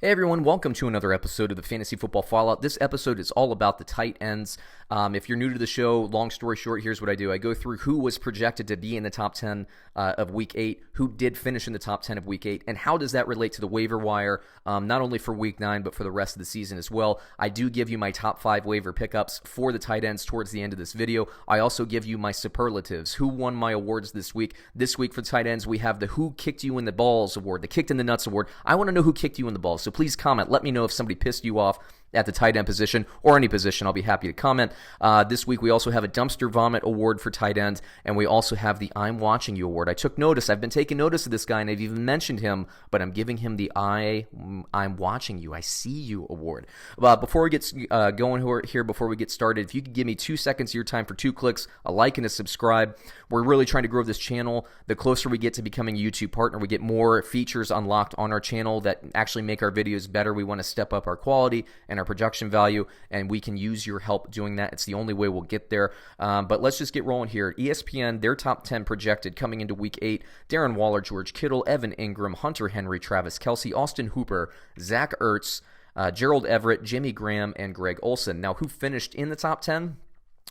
Hey everyone, welcome to another episode of the Fantasy Football Fallout. This episode is all about the tight ends. If you're new to the show, long story short, here's what I do. I go through who was projected to be in the top 10 of Week 8, who did finish in the top 10 of Week 8, and how does that relate to the waiver wire, not only for Week 9, but for the rest of the season as well. I do give you my top 5 waiver pickups for the tight ends towards the end of this video. I also give you my superlatives, who won my awards this week. This week for tight ends, we have the Who Kicked You in the Balls award, the Kicked in the Nuts award. I want to know who kicked you in the balls, so please comment. Let me know if somebody pissed you off at the tight end position or any position. I'll be happy to comment. This week we also have a Dumpster Vomit award for tight ends, and we also have the I'm Watching You award. I took notice. I've been taking notice of this guy, and I've even mentioned him, but I'm giving him the I'm Watching You, I See You award. Before we get going here, before we get started, if you could give me 2 seconds of your time for 2 clicks, a like and a subscribe. We're really trying to grow this channel. The closer we get to becoming a YouTube partner, we get more features unlocked on our channel that actually make our videos better. We want to step up our quality and our production value, and we can use your help doing that. It's the only way we'll get there. But let's just get rolling here. ESPN, their top 10 projected coming into Week 8, Darren Waller, George Kittle, Evan Ingram, Hunter Henry, Travis Kelce, Austin Hooper, Zach Ertz, Gerald Everett, Jimmy Graham, and Greg Olsen. Now, who finished in the top 10?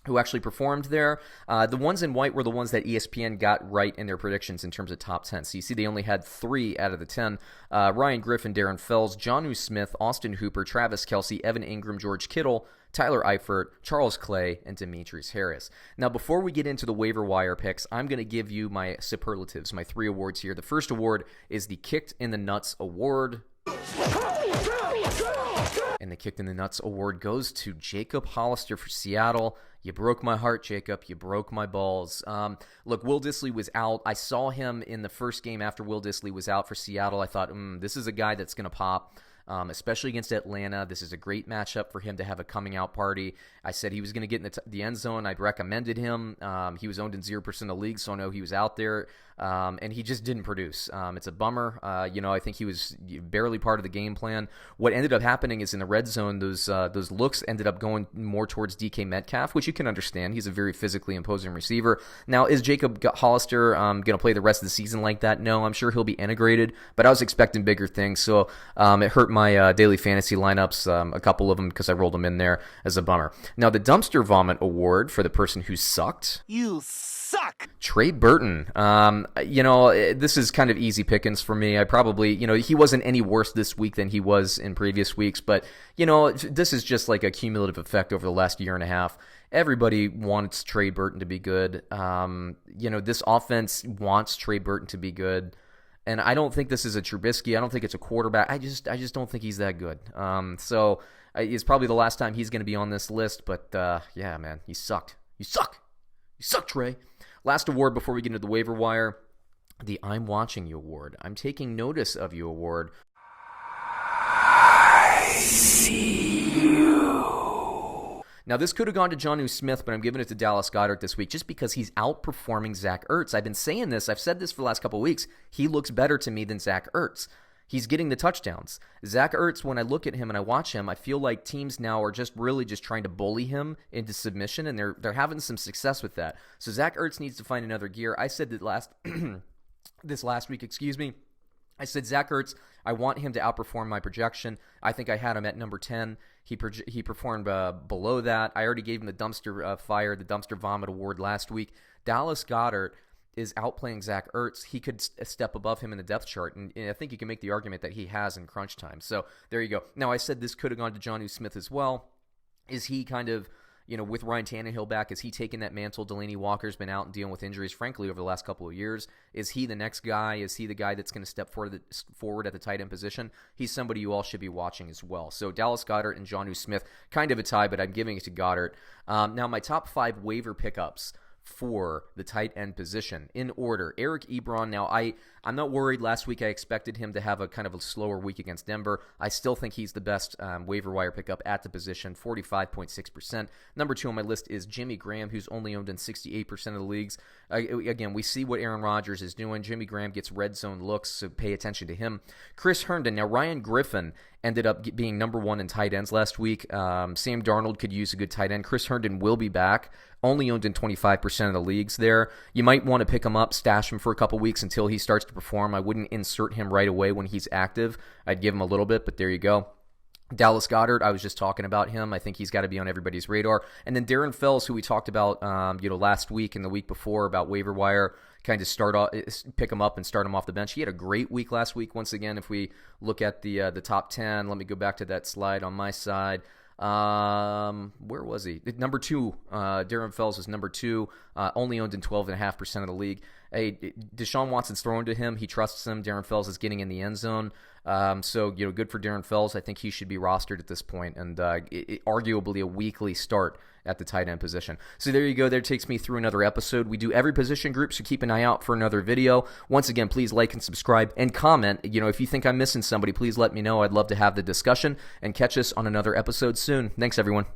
Who actually performed there? The ones in white were the ones that ESPN got right in their predictions in terms of top 10. So you see they only had 3 out of the 10. Ryan Griffin, Darren Fells, Jonnu Smith, Austin Hooper, Travis Kelce, Evan Ingram, George Kittle, Tyler Eifert, Charles Clay, and Demetrius Harris. Now, before we get into the waiver wire picks, I'm going to give you my superlatives, my 3 awards here. The first award is the Kicked in the Nuts award. And the Kicked in the Nuts award goes to Jacob Hollister for Seattle. You broke my heart, Jacob. You broke my balls. Look, Will Dissly was out. I saw him in the first game after Will Dissly was out for Seattle. I thought, this is a guy that's going to pop. Especially against Atlanta. This is a great matchup for him to have a coming out party. I said he was going to get in the end zone. I'd recommended him. He was owned in 0% of leagues, so I know he was out there. And he just didn't produce. It's a bummer. I think he was barely part of the game plan. What ended up happening is in the red zone, those looks ended up going more towards DK Metcalf, which you can understand. He's a very physically imposing receiver. Now, is Jacob Hollister going to play the rest of the season like that? No, I'm sure he'll be integrated, but I was expecting bigger things, so it hurt my daily fantasy lineups, a couple of them, because I rolled them in there as a bummer. Now, the Dumpster Vomit award for the person who sucked. You suck! Trey Burton. This is kind of easy pickings for me. I probably, he wasn't any worse this week than he was in previous weeks, but, this is just like a cumulative effect over the last year and a half. Everybody wants Trey Burton to be good. This offense wants Trey Burton to be good. And I don't think this is a Trubisky. I don't think it's a quarterback. I just don't think he's that good. So it's probably the last time he's going to be on this list. But yeah, man, he sucked. You suck. You suck, Trey. Last award before we get into the waiver wire, the I'm Watching You award. I'm taking notice of you award. I see you. Now, this could have gone to Jonnu Smith, but I'm giving it to Dallas Goedert this week just because he's outperforming Zach Ertz. I've been saying this. I've said this for the last couple of weeks. He looks better to me than Zach Ertz. He's getting the touchdowns. Zach Ertz, when I look at him and I watch him, I feel like teams now are just really just trying to bully him into submission, and they're having some success with that. So Zach Ertz needs to find another gear. I said that this last week, I said Zach Ertz, I want him to outperform my projection. I think I had him at number 10. He performed below that. I already gave him the Dumpster Vomit award last week. Dallas Goedert is outplaying Zach Ertz. He could step above him in the depth chart, and I think you can make the argument that he has in crunch time. So there you go. Now, I said this could have gone to Jonnu Smith as well. Is he kind of, with Ryan Tannehill back, is he taking that mantle? Delaney Walker's been out and dealing with injuries, frankly, over the last couple of years. Is he the next guy? Is he the guy that's going to step forward at the tight end position? He's somebody you all should be watching as well. So Dallas Goedert and Jonnu Smith, kind of a tie, but I'm giving it to Goddard. Now, my top 5 waiver pickups for the tight end position in order. Eric Ebron. Now, I'm not worried. Last week I expected him to have a kind of a slower week against Denver. I still think he's the best waiver wire pickup at the position, 45.6%. Number 2 on my list is Jimmy Graham, who's only owned in 68% of the leagues. Again, we see what Aaron Rodgers is doing. Jimmy Graham gets red zone looks, so pay attention to him. Chris Herndon. Now, Ryan Griffin ended up being number 1 in tight ends last week. Sam Darnold could use a good tight end. Chris Herndon will be back. Only owned in 25% of the leagues there. You might want to pick him up, stash him for a couple weeks until he starts to perform. I wouldn't insert him right away when he's active. I'd give him a little bit, but there you go. Dallas Goedert, I was just talking about him. I think he's got to be on everybody's radar. And then Darren Fells, who we talked about last week and the week before about waiver wire, kind of pick him up and start him off the bench. He had a great week last week. Once again, if we look at the top 10, let me go back to that slide on my side. Where was he? Number 2. Darren Fells was number 2, only owned in 12.5% of the league. Hey, Deshaun Watson's throwing to him. He trusts him. Darren Fells is getting in the end zone. So good for Darren Fells. I think he should be rostered at this point, and arguably a weekly start at the tight end position. So there you go. There takes me through another episode. We do every position group, so keep an eye out for another video. Once again, please like and subscribe and comment. If you think I'm missing somebody, please let me know. I'd love to have the discussion, and catch us on another episode soon. Thanks, everyone.